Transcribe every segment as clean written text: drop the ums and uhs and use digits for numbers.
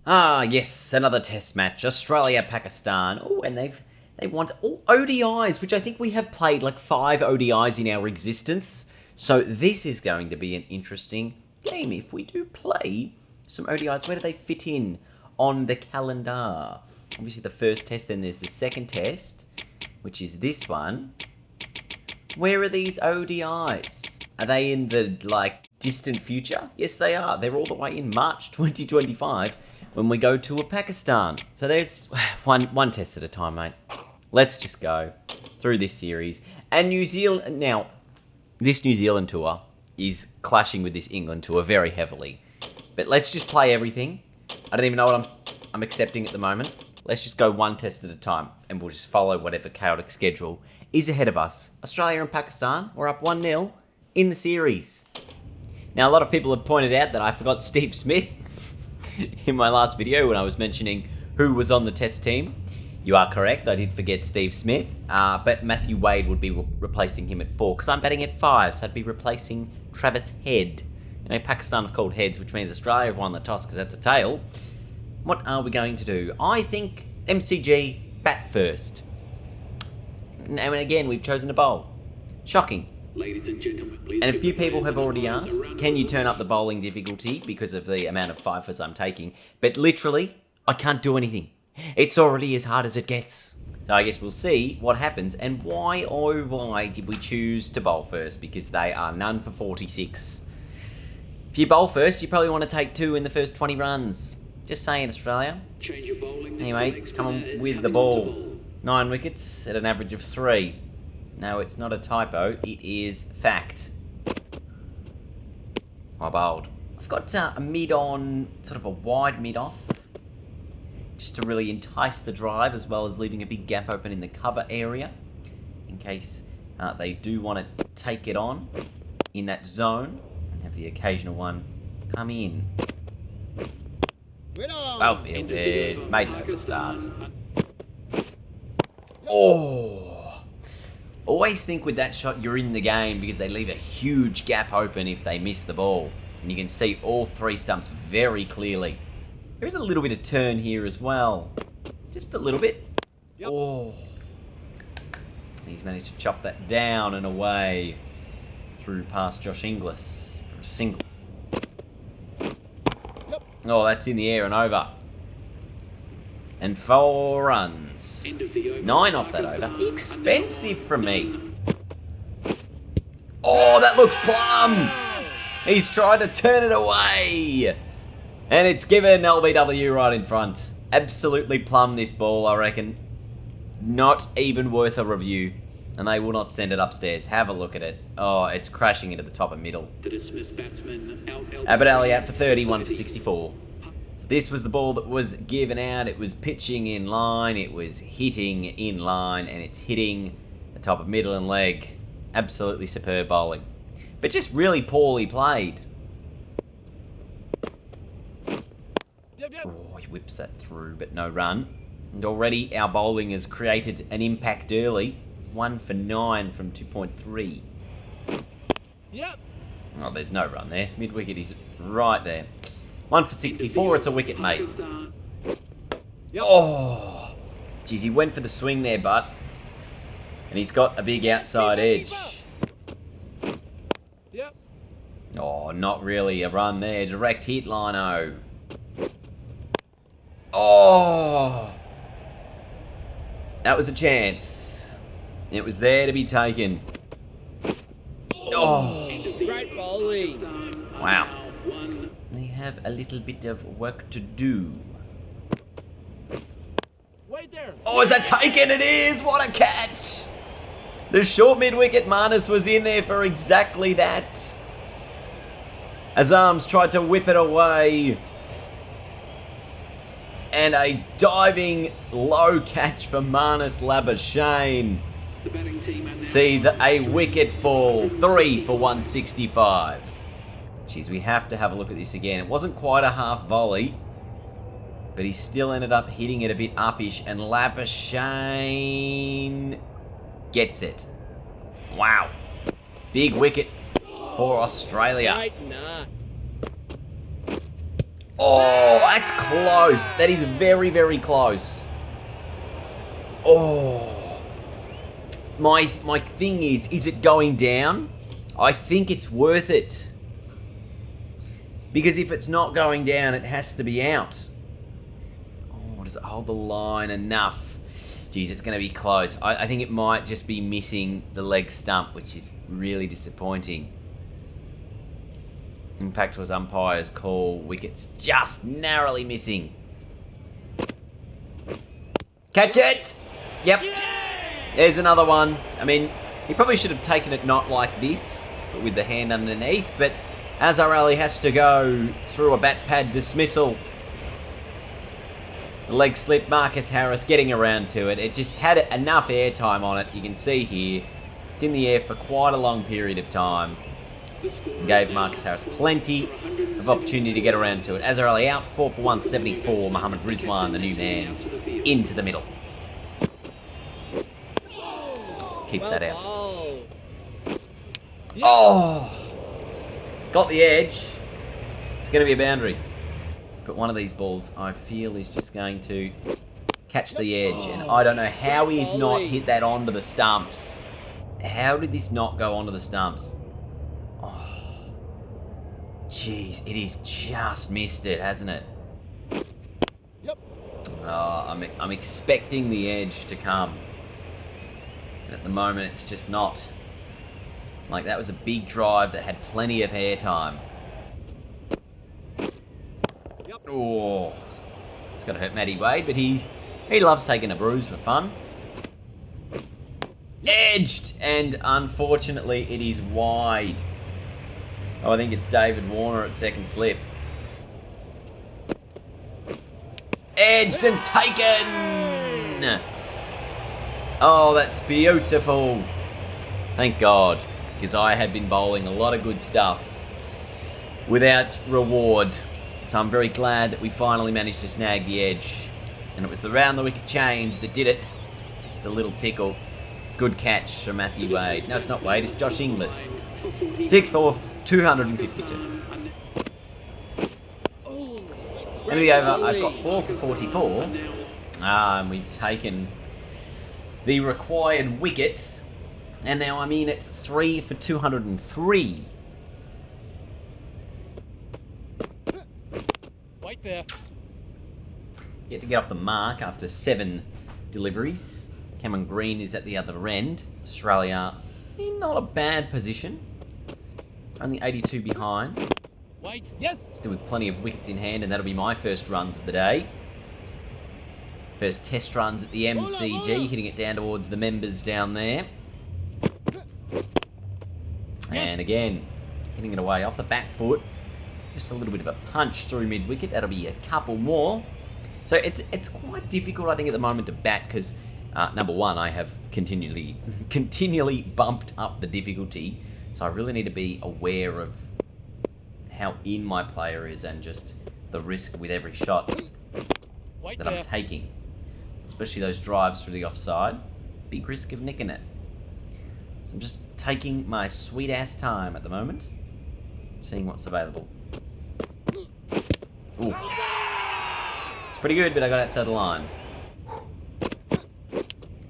Ah, yes, another test match. Australia, Pakistan. Oh, and they want ODIs, which I think we have played like 5 ODIs in our existence. So this is going to be an interesting game. If we do play some ODIs, where do they fit in on the calendar? Obviously the first test, then there's the second test, which is this one. Where are these ODIs? Are they in the, like, distant future? Yes, they are. They're all the way in March 2025 when we go to Pakistan. So there's one test at a time, mate. Let's just go through this series. And New Zealand... Now, this New Zealand tour is clashing with this England tour very heavily. But let's just play everything. I don't even know what I'm accepting at the moment. Let's just go one test at a time, and we'll just follow whatever chaotic schedule is ahead of us. Australia and Pakistan, we're up 1-0 in the series. Now, a lot of people have pointed out that I forgot Steve Smith in my last video when I was mentioning who was on the test team. You are correct, I did forget Steve Smith, but Matthew Wade would be replacing him at 4, because I'm batting at 5, so I'd be replacing Travis Head. You know, Pakistan have called heads, which means Australia have won the toss because that's a tail. What are we going to do? I think MCG bat first. And again, we've chosen to bowl. Shocking. Ladies and gentlemen, and a few people have already asked, can you turn up the bowling difficulty because of the amount of fifers I'm taking? But literally, I can't do anything. It's already as hard as it gets. So I guess we'll see what happens. And why, oh why, did we choose to bowl first? Because they are none for 46. If you bowl first, you probably want to take 2 in the first 20 runs. Just saying, Australia. Anyway, come on with the ball. 9 wickets at an average of 3. No, it's not a typo. It is fact. I bowled. I've got a mid on, sort of a wide mid off, just to really entice the drive, as well as leaving a big gap open in the cover area, in case they do want to take it on in that zone, and have the occasional one come in. Well fielded. Made no the start. Oh! Always think with that shot you're in the game, because they leave a huge gap open if they miss the ball. And you can see all 3 stumps very clearly. There is a little bit of turn here as well. Just a little bit. Yep. Oh! He's managed to chop that down and away through past Josh Inglis for a single. Oh, that's in the air and over. And 4 runs. 9 off that over. Expensive from me. Oh, that looked plum. He's tried to turn it away. And it's given LBW right in front. Absolutely plum, this ball, I reckon. Not even worth a review. And they will not send it upstairs. Have a look at it. Oh, it's crashing into the top and middle. Abid Ali out for 30, 1 for 64. So this was the ball that was given out. It was pitching in line. It was hitting in line. And it's hitting the top of middle and leg. Absolutely superb bowling. But just really poorly played. Oh, he whips that through, but no run. And already our bowling has created an impact early. 1 for 9 from 2.3. Yep. Oh, there's no run there. Mid-wicket is right there. 1 for 64, it's a wicket, mate. Yep. Oh! Geez, he went for the swing there, but... And he's got a big outside edge. Yep. Oh, not really a run there. Direct hit, Lino. Oh! That was a chance. It was there to be taken. Oh! Great bowling. Wow. They have a little bit of work to do. Wait there. Oh, is that taken? It is! What a catch! The short mid-wicket Marnus was in there for exactly that. Azam's tried to whip it away. And a diving low catch for Marnus Labuschagne. Sees a wicket fall. 3 for 165. Jeez, we have to have a look at this again. It wasn't quite a half volley, but he still ended up hitting it a bit uppish, and Labuschagne gets it. Wow. Big wicket for Australia. Oh, that's close. That is very, very close. Oh. My thing is it going down? I think it's worth it. Because if it's not going down, it has to be out. Oh, does it hold the line enough? Geez, it's going to be close. I think it might just be missing the leg stump, which is really disappointing. Impact was umpire's call. Wickets just narrowly missing. Catch it! Yep. There's another one. I mean, he probably should have taken it not like this, but with the hand underneath. But Azarelli has to go through a bat pad dismissal. The leg slip, Marcus Harris getting around to it. It just had enough airtime on it. You can see here, it's in the air for quite a long period of time. Gave Marcus Harris plenty of opportunity to get around to it. Azarelli out, 4 for 174. Mohammad Rizwan, the new man, into the middle. Keeps that out. Oh! Got the edge. It's going to be a boundary. But one of these balls, I feel, is just going to catch the edge. And I don't know how he's not hit that onto the stumps. How did this not go onto the stumps? Oh, jeez, it is just missed it, hasn't it? Yep. I'm expecting the edge to come. And at the moment, it's just not. Like, that was a big drive that had plenty of airtime. Yep. Oh, it's going to hurt Matty Wade, but he loves taking a bruise for fun. Edged, and unfortunately, it is wide. Oh, I think it's David Warner at second slip. Edged and taken! Oh, that's beautiful. Thank God, because I had been bowling a lot of good stuff without reward. So I'm very glad that we finally managed to snag the edge. And it was the round the wicket change that did it. Just a little tickle. Good catch from Matthew Wade. No, it's not Wade, it's Josh Inglis. 6 for 252. End of the over, I've got 4 for 44. And we've taken the required wicket. And now I'm in at 3 for 203. Right there. Yet to get off the mark after 7 deliveries. Cameron Green is at the other end. Australia in not a bad position. Only 82 behind. Wait, yes. Still with plenty of wickets in hand, and that'll be my first runs of the day. First test runs at the MCG, hitting it down towards the members down there. And again, hitting it away off the back foot. Just a little bit of a punch through mid-wicket. That'll be a couple more. So it's quite difficult, I think, at the moment to bat because, number one, I have continually bumped up the difficulty. So I really need to be aware of how in my player is and just the risk with every shot that I'm taking. Especially those drives through the offside. Big risk of nicking it. So I'm just taking my sweet-ass time at the moment. Seeing what's available. Oof. It's pretty good, but I got outside the line.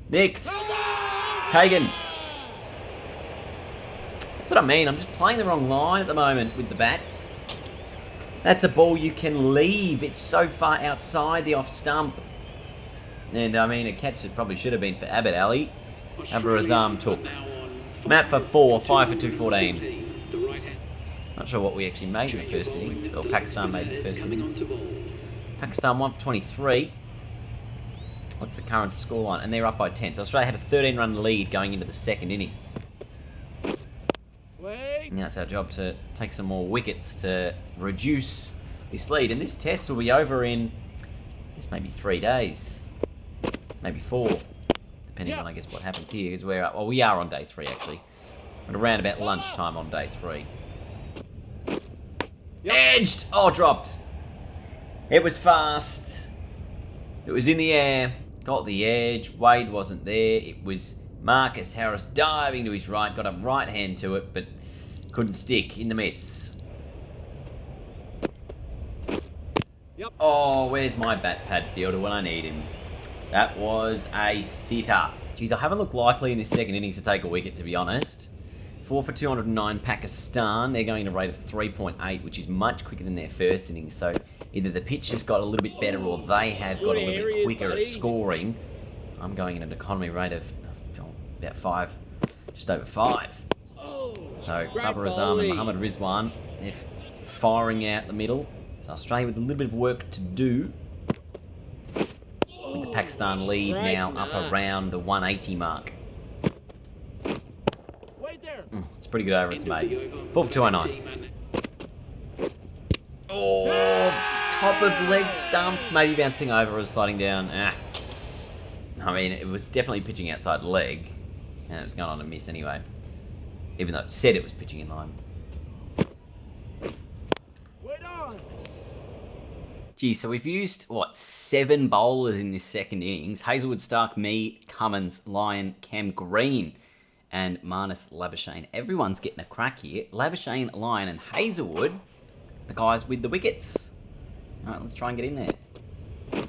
Nicked. Taken. That's what I mean. I'm just playing the wrong line at the moment with the bat. That's a ball you can leave. It's so far outside the off stump. And, I mean, a catch that probably should have been for Abid Ali. Abarazam took. Matt for 4, 5 for 214. Not sure what we actually made in the first innings. Or Pakistan made the first innings. Pakistan 1 for 23. What's the current scoreline? And they're up by 10. So Australia had a 13-run lead going into the second innings. Wait. Now it's our job to take some more wickets to reduce this lead. And this test will be over in, I guess, maybe 3 days. Maybe 4. Depending on, I guess, what happens here. Because we're, well, we are on day 3, actually. At around about lunchtime on day 3. Edged! Oh, dropped. It was fast. It was in the air. Got the edge. Wade wasn't there. It was Marcus Harris diving to his right. Got a right hand to it, but couldn't stick in the mitts. Yep. Oh, where's my bat pad fielder when I need him? That was a sitter. Geez, I haven't looked likely in this second innings to take a wicket, to be honest. 4 for 209 Pakistan. They're going at a rate of 3.8, which is much quicker than their first innings. So either the pitch has got a little bit better or they have got a little bit quicker at scoring. I'm going at an economy rate of about 5, just over 5. So Babar Azam and Muhammad Rizwan, they're firing out the middle. So Australia with a little bit of work to do. With the Pakistan lead now up around the 180 mark. It's pretty good over its mate. 4 for 209. Oh, top of leg stump. Maybe bouncing over or sliding down. I mean, it was definitely pitching outside leg. And it was going on a miss anyway. Even though it said it was pitching in line. Gee, so we've used, 7 bowlers in this second innings. Hazelwood, Stark, me, Cummins, Lyon, Cam Green, and Marnus Labuschagne. Everyone's getting a crack here. Labuschagne, Lyon, and Hazelwood, the guys with the wickets. All right, let's try and get in there.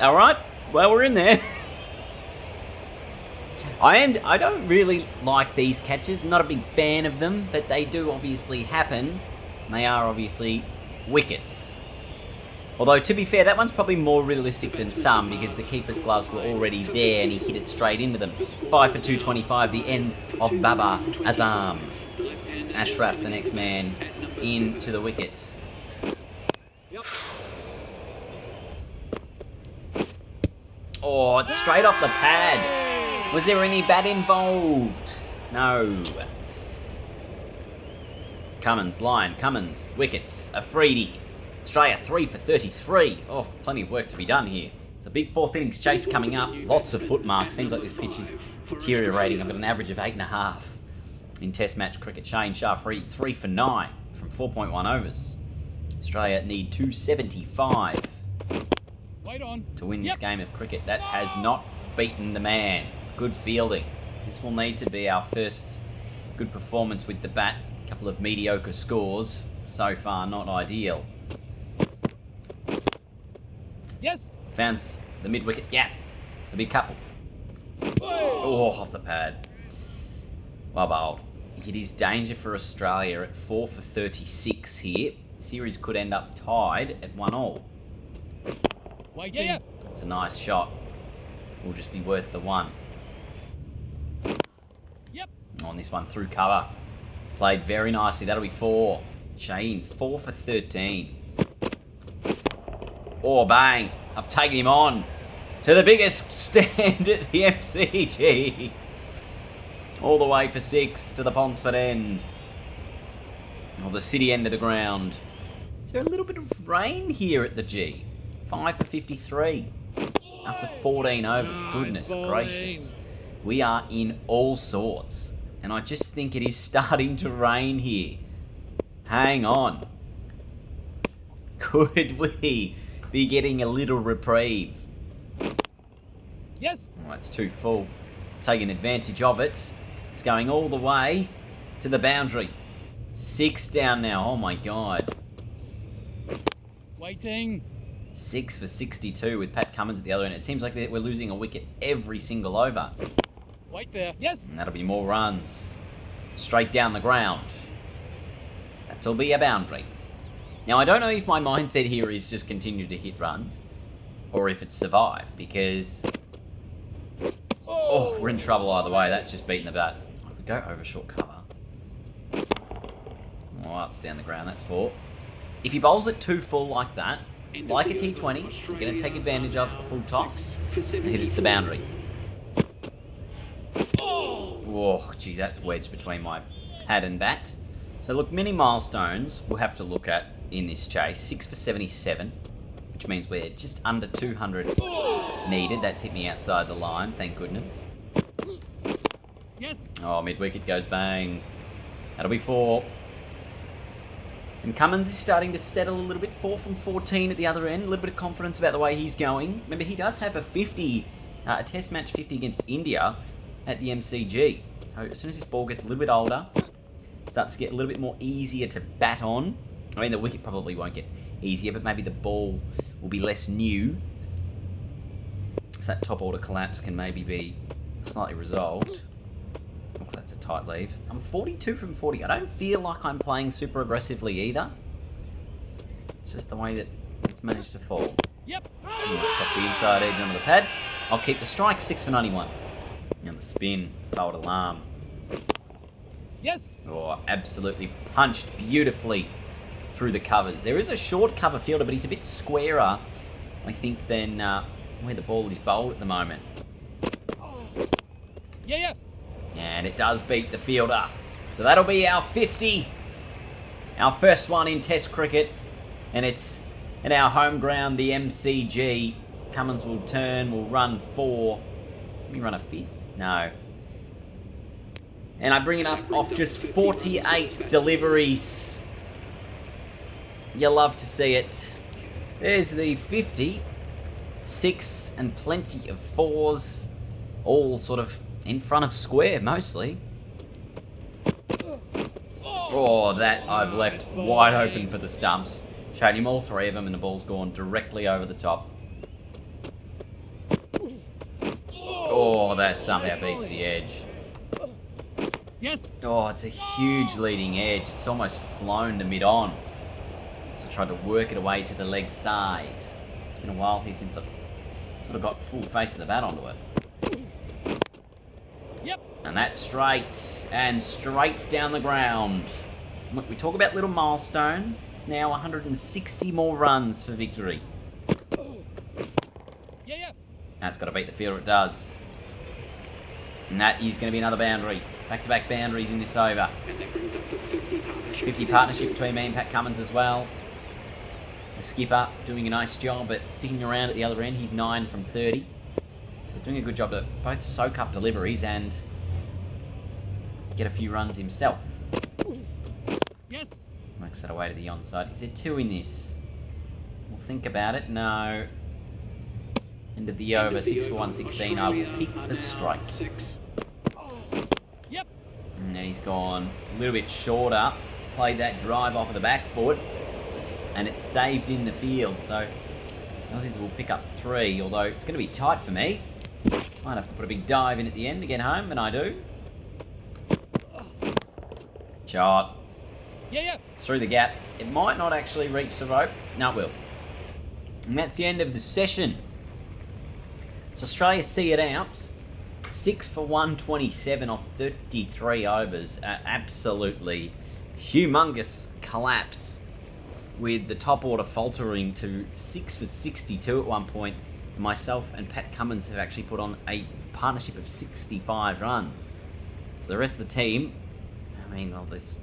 All right, well, we're in there. I don't really like these catches. Not a big fan of them, but they do obviously happen. They are obviously wickets. Although, to be fair, that one's probably more realistic than some because the keeper's gloves were already there and he hit it straight into them. 5 for 225, the end of Babar Azam. Ashraf, the next man, into the wicket. Oh, it's straight off the pad. Was there any bat involved? No. Cummins, Lyon, Cummins, wickets, Afridi. Australia 3 for 33. Oh, plenty of work to be done here. It's a big fourth innings chase coming up. Lots of foot marks. Seems like this pitch is deteriorating. I've got an average of 8.5 in Test match cricket. Shane Shafri 3 for 9 from 4.1 overs. Australia need 275 to win this game of cricket. That has not beaten the man. Good fielding. This will need to be our first good performance with the bat. A couple of mediocre scores so far, not ideal. Yes. Found the mid-wicket gap. A big couple. Oh, off the pad. Well bowled. It is danger for Australia at 4 for 36 here. Series could end up tied at 1-1. Yeah. It's a nice shot. Will just be worth the 1. Yep. On this one through cover. Played very nicely. That'll be 4. Shane, 4 for 13. Oh, bang. I've taken him on to the biggest stand at the MCG. All the way for 6 to the Ponsford end. Or the city end of the ground. Is there a little bit of rain here at the G? 5 for 53. After 14 overs. Goodness gracious. We are in all sorts. And I just think it is starting to rain here. Hang on. Could we be getting a little reprieve? Yes. Oh, that's too full. I've taken advantage of it. It's going all the way to the boundary. 6 down now. Oh my god. Waiting. 6 for 62 with Pat Cummins at the other end. It seems like we're losing a wicket every single over. Wait there. Yes. And that'll be more runs. Straight down the ground. That'll be a boundary. Now, I don't know if my mindset here is just continue to hit runs, or if it's survive, because... Oh, we're in trouble either way. That's just beating the bat. I could go over short cover. Oh, that's down the ground. That's 4. If he bowls it too full like that, like a T20, you're going to take advantage of a full toss and hit it to the boundary. Oh, gee, that's wedged between my pad and bat. So look, mini milestones we'll have to look at in this chase. 6 for 77, which means we're just under 200 needed. That's hit me outside the line, thank goodness. Yes. Oh, mid-wicket goes bang. That'll be 4. And Cummins is starting to settle a little bit. 4 from 14 at the other end. A little bit of confidence about the way he's going. Remember, he does have a 50, a test match 50 against India at the MCG. So as soon as this ball gets a little bit older, it starts to get a little bit more easier to bat on. I mean, the wicket probably won't get easier, but maybe the ball will be less new. So that top order collapse can maybe be slightly resolved. Oh, that's a tight leave. I'm 42 from 40. I don't feel like I'm playing super aggressively either. It's just the way that it's managed to fall. Yep. It's off the inside edge onto the pad. I'll keep the strike, 6 for 91. Now the spin, forward alarm. Yes. Oh, absolutely punched beautifully through the covers. There is a short cover fielder, but he's a bit squarer, I think, than where the ball is bowled at the moment. Yeah. And it does beat the fielder. So that'll be our 50. Our first one in Test cricket. And it's at our home ground, the MCG. Cummins will turn, will run 4. Let me run a 5th? No. And I bring it up off just 48 deliveries. You'll love to see it. There's the 50. 6 and plenty of 4s. All sort of in front of square, mostly. Oh, that I've left wide open for the stumps. Showed him all 3 of them, and the ball's gone directly over the top. Oh, that somehow beats the edge. Yes. Oh, it's a huge leading edge. It's almost flown to mid-on. So I tried to work it away to the leg side. It's been a while here since I've sort of got full face of the bat onto it. Yep. And that's straight, and straight down the ground. Look, we talk about little milestones. It's now 160 more runs for victory. Yeah. That's got to beat the fielder, it does. And that is going to be another boundary. Back-to-back boundaries in this over. 50 partnership between me and Pat Cummins as well. The skipper doing a nice job, but sticking around at the other end. He's 9 from 30. So he's doing a good job to both soak up deliveries and get a few runs himself. Yes. Works that away to the onside. Is there 2 in this? We'll think about it. No. End of the over, 6 for 116. I will keep the strike. Yep. And then he's gone a little bit shorter. Played that drive off of the back foot. And it's saved in the field. So Aussies will pick up 3, although it's going to be tight for me. Might have to put a big dive in at the end to get home, and I do. Shot. Yeah. It's through the gap. It might not actually reach the rope. No, it will. And that's the end of the session. So Australia see it out. 6 for 127 off 33 overs. Absolutely humongous collapse, with the top order faltering to 6 for 62 at one point. Myself and Pat Cummins have actually put on a partnership of 65 runs. So the rest of the team, I mean, well, there's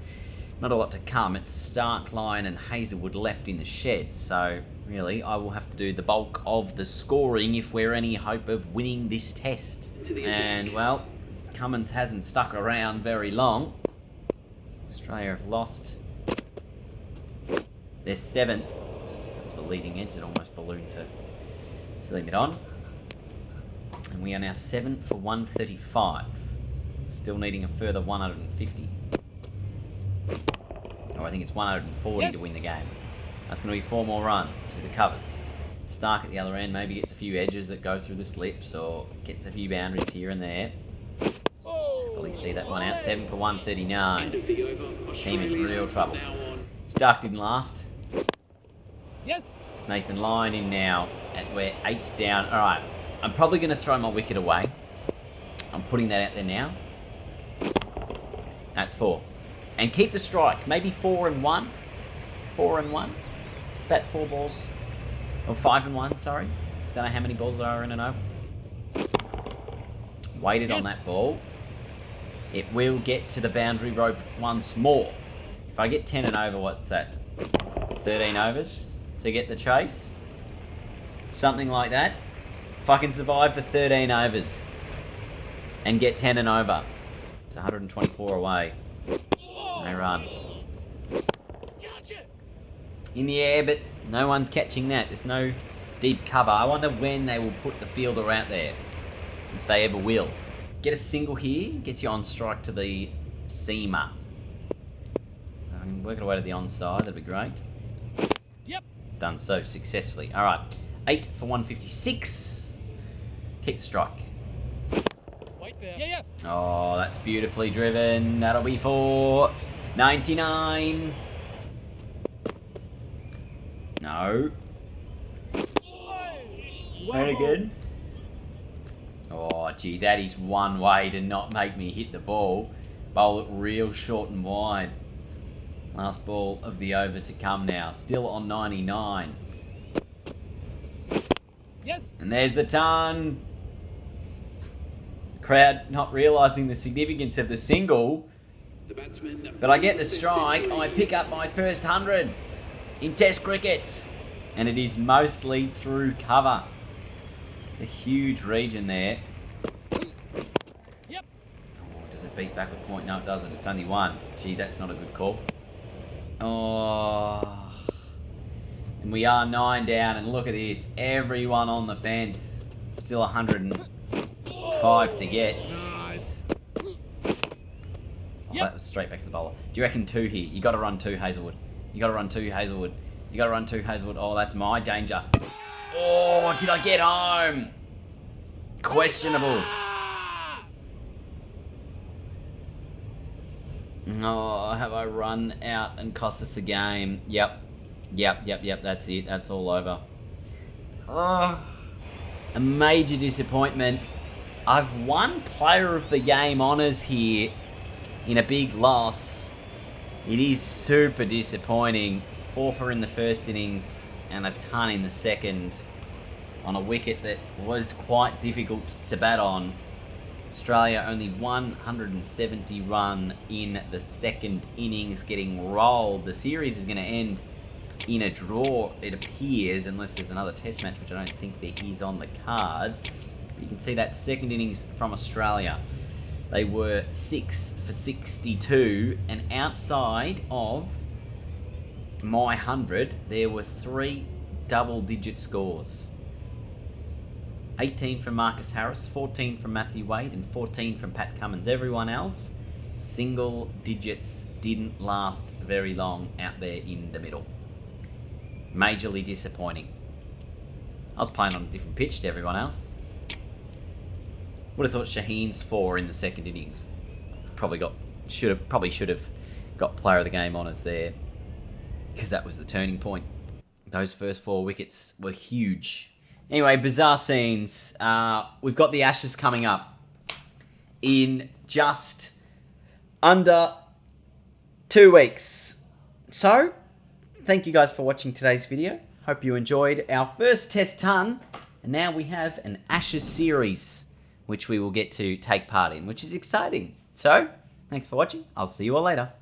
not a lot to come. It's Stark, Lyon and Hazelwood left in the shed. So really, I will have to do the bulk of the scoring if we're any hope of winning this test. And, well, Cummins hasn't stuck around very long. Australia have lost their 7th. That was the leading edge. It almost ballooned to silly mid-on. And we are now 7 for 135. Still needing a further 150. Or I think it's 140 to win the game. That's going to be 4 more runs through the covers. Stark at the other end maybe gets a few edges that go through the slips, or gets a few boundaries here and there. Probably see that one out. 7 for 139. Team in real trouble. Stark didn't last. Yes. It's Nathan Lyon in now. And we're 8 down. Alright, I'm probably going to throw my wicket away. I'm putting that out there now. That's 4. And keep the strike. Maybe 4 and 1. 4 and 1. Bat 4 balls. Or 5 and 1, sorry. Don't know how many balls there are in an over. Waited on that ball. It will get to the boundary rope once more. If I get 10 and over, what's that? 13 overs to get the chase? Something like that. If I can survive for 13 overs and get 10 and over, it's 124 away. No run. In the air, but no one's catching that. There's no deep cover. I wonder when they will put the fielder out there, if they ever will. Get a single here, gets you on strike to the seamer. So can work it away to the onside. That'd be great. Yep. Done so successfully. All right. 8 for 156. Keep the strike. Wait there. Yeah, yeah. Oh, that's beautifully driven. That'll be for 99. No. And again. Oh, gee, that is one way to not make me hit the ball. Bowl it real short and wide. Last ball of the over to come now. Still on 99. Yes. And there's the ton. The crowd not realising the significance of the single. But I get the strike. I pick up my first 100 in Test cricket. And it is mostly through cover. It's a huge region there. Yep. Oh, does it beat back a point? No, it doesn't. It's only one. Gee, that's not a good call. Oh. And we are 9 down, and look at this. Everyone on the fence. Still 105 to get. Nice. Oh, that was straight back to the bowler. Do you reckon 2 here? You got to run 2, Hazelwood. You got to run 2, Hazelwood. You got to run 2, Hazelwood. Oh, that's my danger. Oh, did I get home? Questionable. Oh, have I run out and cost us the game? Yep. That's it. That's all over. Oh, a major disappointment. I've won Player of the Game honours here in a big loss. It is super disappointing. 4 for in the first innings and a ton in the second on a wicket that was quite difficult to bat on. Australia only 170 run in the second innings, getting rolled. The series is going to end in a draw, it appears, unless there's another test match, which I don't think there is on the cards. You can see that second innings from Australia. They were 6 for 62, and outside of my 100, there were 3 double-digit scores. 18 from Marcus Harris, 14 from Matthew Wade, and 14 from Pat Cummins. Everyone else, single digits, didn't last very long out there in the middle. Majorly disappointing. I was playing on a different pitch to everyone else. Would have thought Shaheen's 4 in the second innings. Probably should have got Player of the Game honours there, because that was the turning point. Those first 4 wickets were huge. Anyway, bizarre scenes. We've got the Ashes coming up in just under 2 weeks. So, thank you guys for watching today's video. Hope you enjoyed our first test ton. And now we have an Ashes series, which we will get to take part in, which is exciting. So, thanks for watching. I'll see you all later.